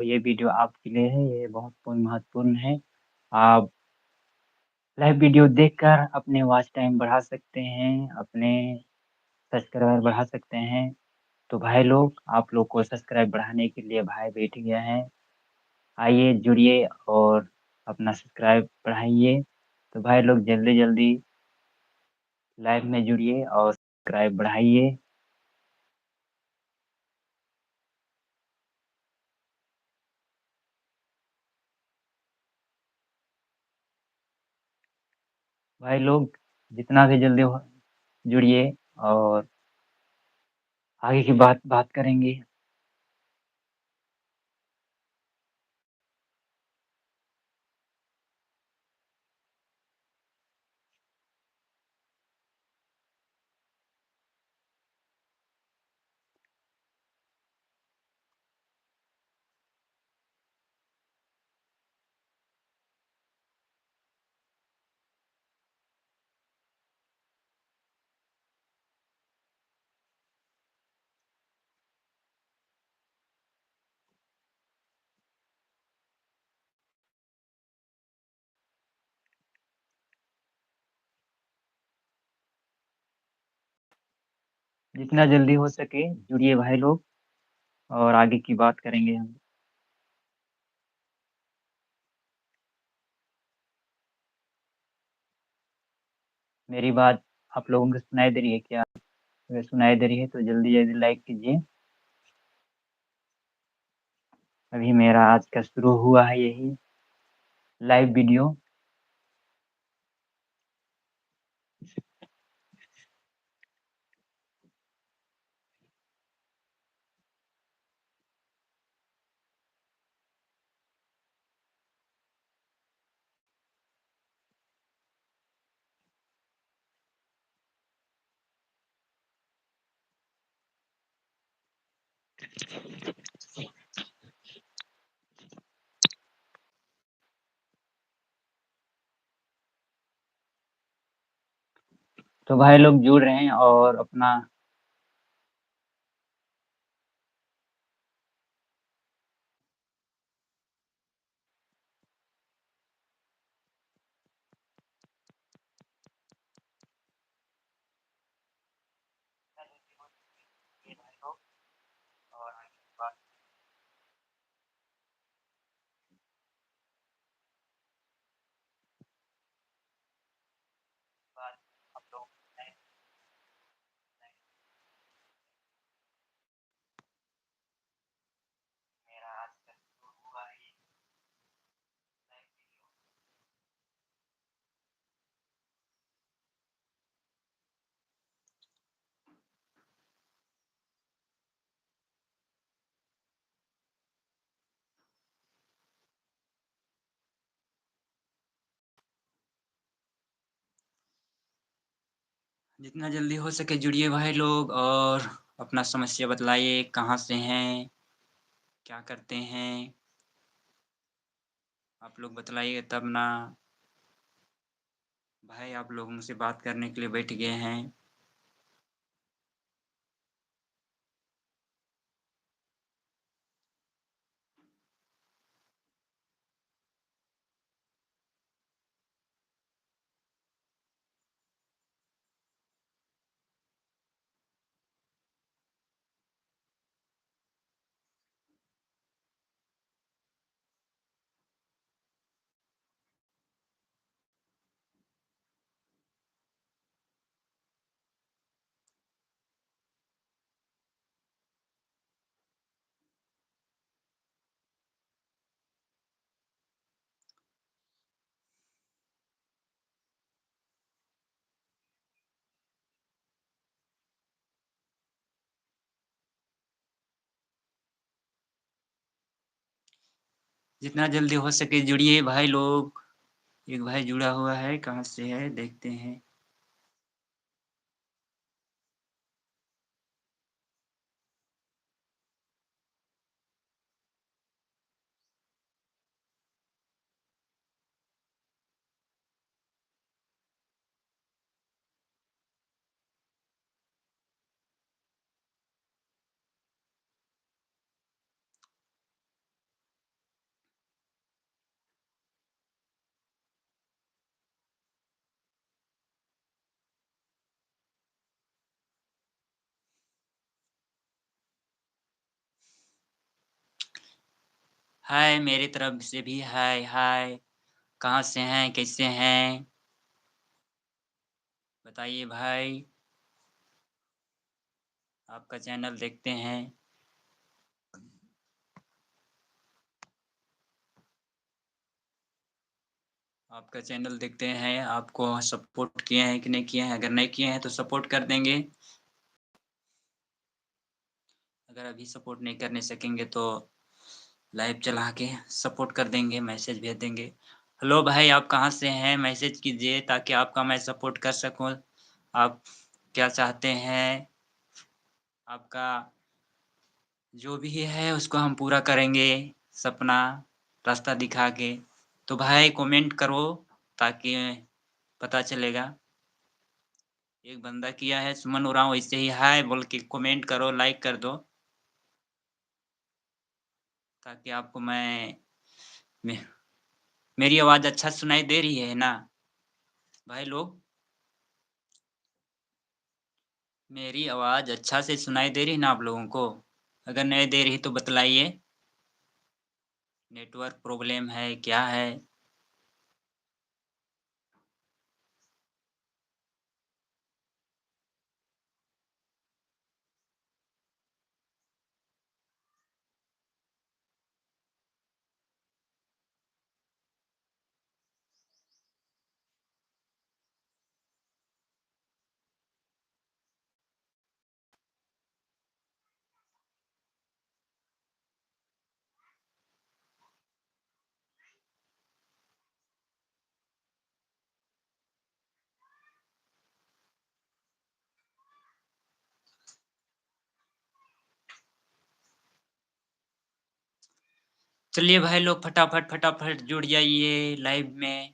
तो ये वीडियो आपके लिए है, ये बहुत महत्वपूर्ण है। आप लाइव वीडियो देखकर अपने वॉच टाइम बढ़ा सकते हैं, अपने सब्सक्राइबर बढ़ा सकते हैं। तो भाई लोग, आप लोग को सब्सक्राइब बढ़ाने के लिए भाई बैठ गया है। आइए जुड़िए और अपना सब्सक्राइब बढ़ाइए। तो भाई लोग जल्दी जल्दी लाइव में जुड़िए और सब्सक्राइब बढ़ाइए। भाई लोग जितना भी जल्दी हो जुड़िए और आगे की बात बात करेंगे। जितना जल्दी हो सके जुड़िए भाई लोग और आगे की बात करेंगे हम। मेरी बात आप लोगों को सुनाई दे रही है क्या? अगर सुनाई दे रही है तो जल्दी जल्दी लाइक कीजिए। अभी मेरा आज का शुरू हुआ है यही लाइव वीडियो। तो भाई लोग जुड़ रहे हैं और अपना और आगे की बात आप लोग मेरा आज का शुरू हुआ है ये लाइव वीडियो। जितना जल्दी हो सके जुड़िए भाई लोग और अपना समस्या बतलाइए, कहाँ से हैं, क्या करते हैं। आप लोग बतलाइए तब ना। भाई आप लोग मुझसे बात करने के लिए बैठ गए हैं। जितना जल्दी हो सके जुड़िए भाई लोग। एक भाई जुड़ा हुआ है, कहाँ से है देखते हैं। हाय मेरी तरफ से भी हाय हाय। कहाँ से हैं? कैसे हैं? बताइए भाई। आपका चैनल देखते हैं। आपका चैनल देखते हैं, आपको सपोर्ट किए हैं कि नहीं किए हैं? अगर नहीं किए हैं तो सपोर्ट कर देंगे। अगर अभी सपोर्ट नहीं करने सकेंगे तो लाइव चला के सपोर्ट कर देंगे, मैसेज भेज देंगे। हेलो भाई, आप कहाँ से हैं? मैसेज कीजिए ताकि आपका मैं सपोर्ट कर सकूँ। आप क्या चाहते हैं? आपका जो भी है उसको हम पूरा करेंगे, सपना, रास्ता दिखा के। तो भाई कमेंट करो ताकि पता चलेगा। एक बंदा किया है सुमन उरांव, ऐसे ही हाय बोल के कमेंट करो, लाइक कर दो ताकि आपको मे मेरी आवाज़ अच्छा सुनाई दे रही है ना भाई लोग? मेरी आवाज़ अच्छा से सुनाई दे रही है ना आप लोगों को? अगर नहीं दे रही तो बतलाइए, नेटवर्क प्रॉब्लम है, क्या है? चलिए भाई लोग फटाफट जुड़ जाइए लाइव में।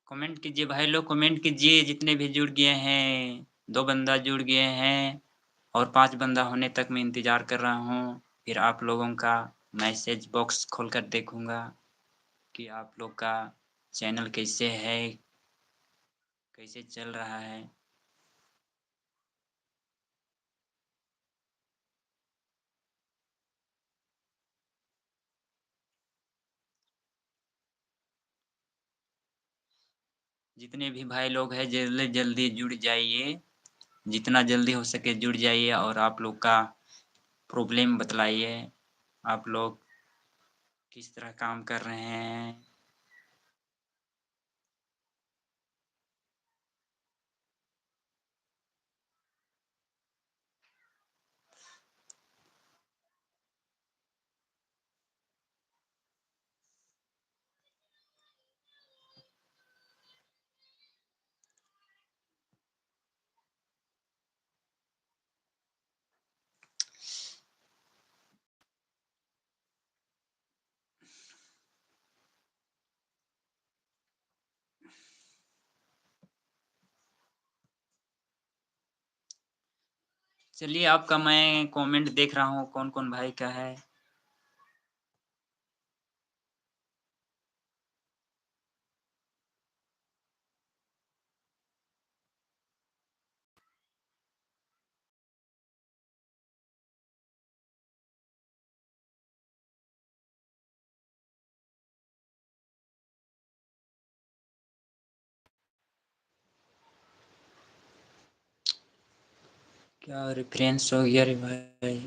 कमेंट कीजिए भाई लोग, कमेंट कीजिए जितने भी जुड़ गए हैं। 2 बंदा जुड़ गए हैं और 5 बंदा होने तक मैं इंतज़ार कर रहा हूँ। फिर आप लोगों का मैसेज बॉक्स खोलकर देखूँगा कि आप लोग का चैनल कैसे है, कैसे चल रहा है। जितने भी भाई लोग हैं जल्दी जुड़ जाइए, जितना जल्दी हो सके जुड़ जाइए और आप लोग का प्रॉब्लम बतलाइए। आप लोग किस तरह काम कर रहे हैं? चलिए आपका मैं कमेंट देख रहा हूँ कौन-कौन भाई का है। क्या रेफ़रेंस हो गया रे भाई?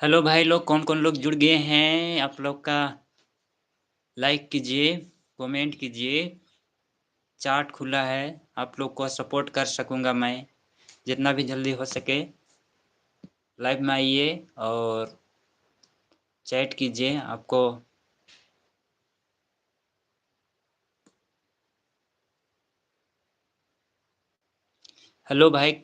हेलो भाई लोग, कौन-कौन लोग जुड़ गए हैं? आप लोग का लाइक कीजिए, कमेंट कीजिए, चैट खुला है, आप लोग को सपोर्ट कर सकूँगा मैं, जितना भी जल्दी हो सके लाइव में आइए और चैट कीजिए, आपको हेलो भाई।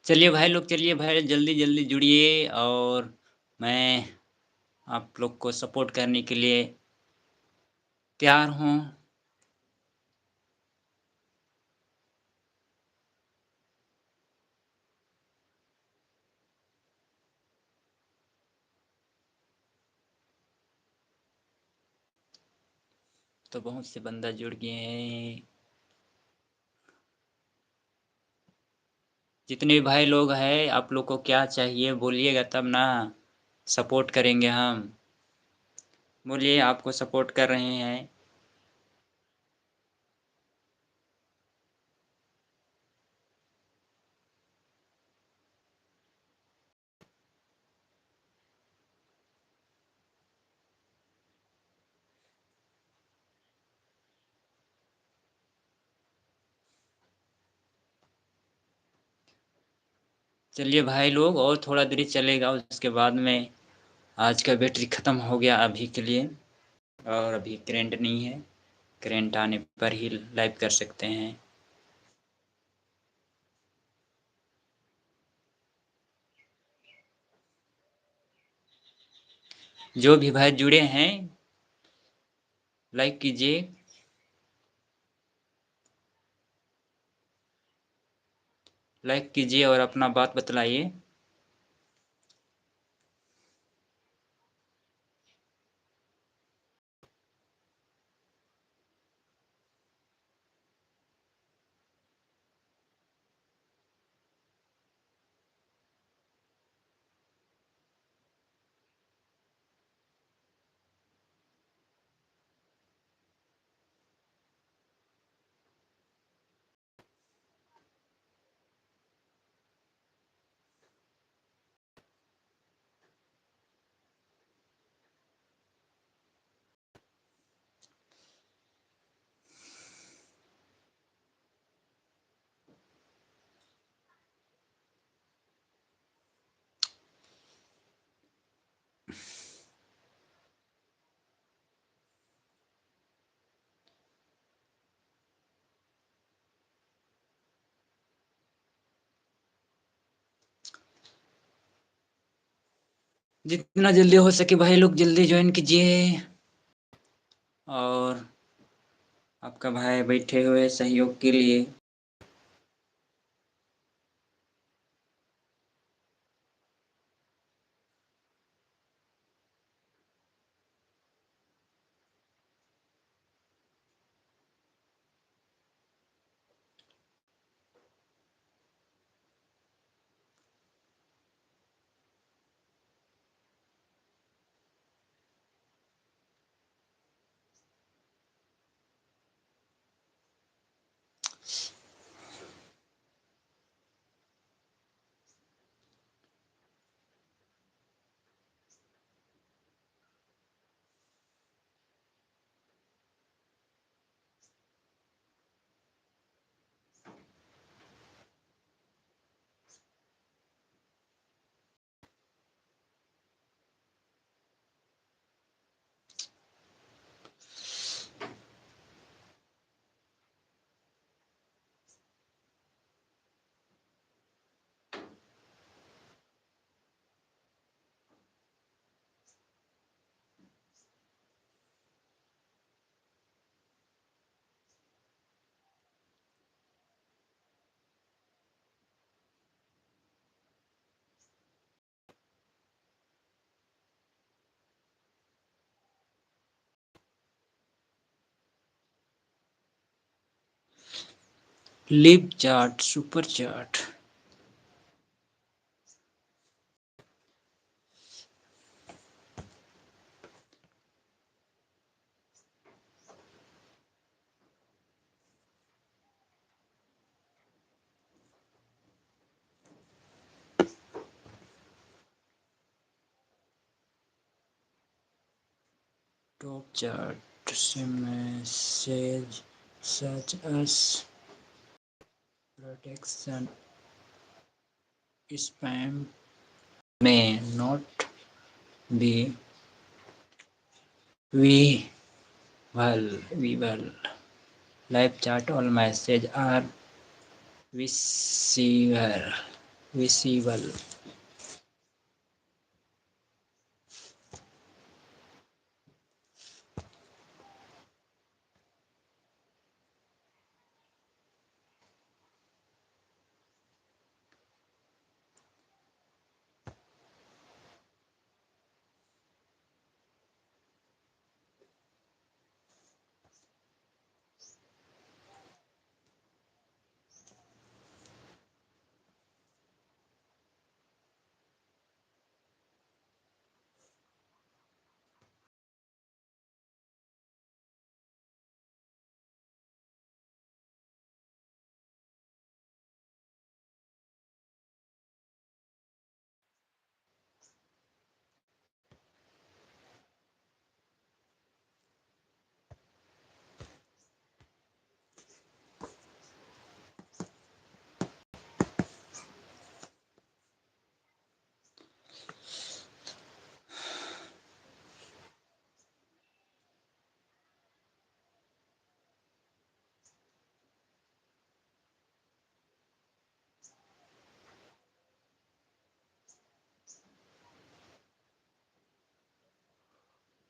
चलिए भाई लोग, चलिए भाई जल्दी-जल्दी जुड़िए और मैं आप लोग को सपोर्ट करने के लिए तैयार हूँ। तो बहुत से बंदा जुड़ गए हैं। जितने भी भाई लोग हैं, आप लोग को क्या चाहिए बोलिएगा तब ना, सपोर्ट करेंगे हम। बोलिए, आपको सपोर्ट कर रहे हैं। चलिए भाई लोग, और थोड़ा देर ही चलेगा, उसके बाद में आज का बैटरी ख़त्म हो गया अभी के लिए और अभी करंट नहीं है। करंट आने पर ही लाइव कर सकते हैं। जो भी भाई जुड़े हैं, लाइक कीजिए। लाइक कीजिए और अपना बात बतलाइए। जितना जल्दी हो सके भाई लोग जल्दी ज्वाइन कीजिए। और आपका भाई बैठे हुए सहयोग के लिए। Live chat, super chat. Top chat message such as protection spam may not be visible. Live chat all messages are visible. Visible.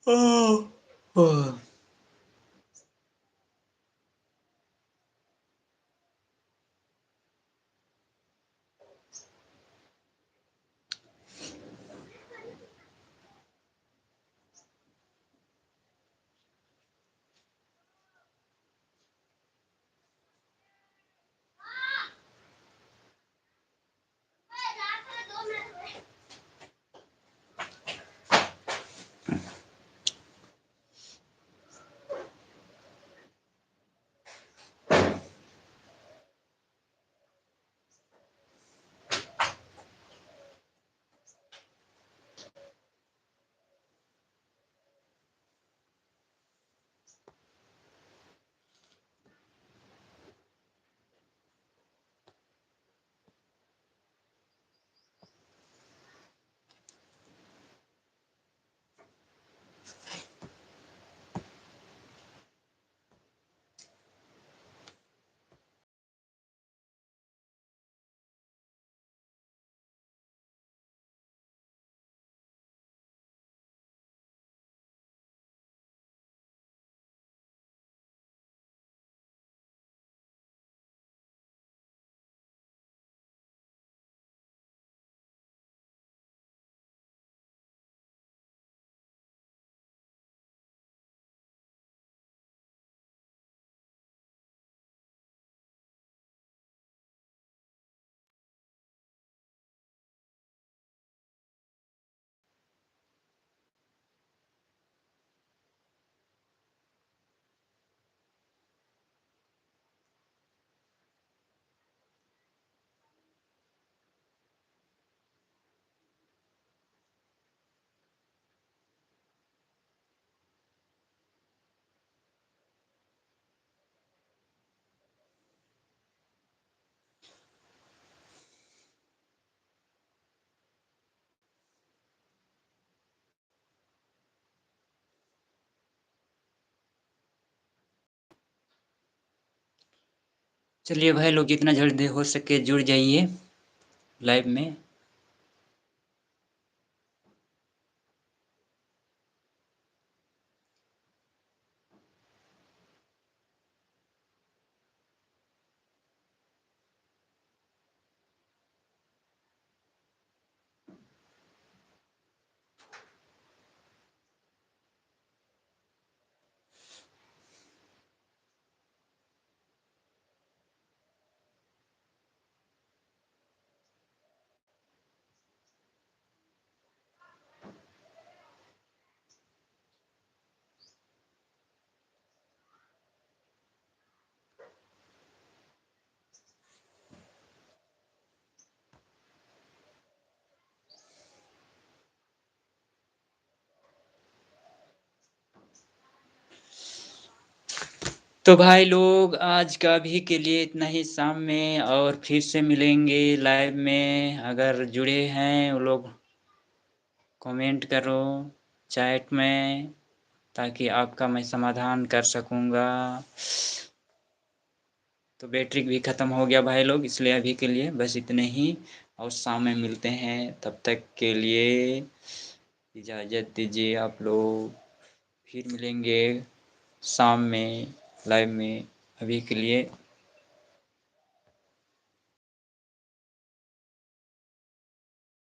Oh. Oh. चलिए भाई लोग जितना जल्दी हो सके जुड़ जाइए लाइव में। तो भाई लोग आज का अभी के लिए इतना ही शाम में और फिर से मिलेंगे लाइव में। अगर जुड़े हैं वो लोग कमेंट करो चैट में ताकि आपका मैं समाधान कर सकूँगा। तो बैटरी भी ख़त्म हो गया भाई लोग, इसलिए अभी के लिए बस इतने ही और शाम में मिलते हैं। तब तक के लिए इजाज़त दीजिए आप लोग। फिर मिलेंगे शाम में लाइव में। अभी के लिए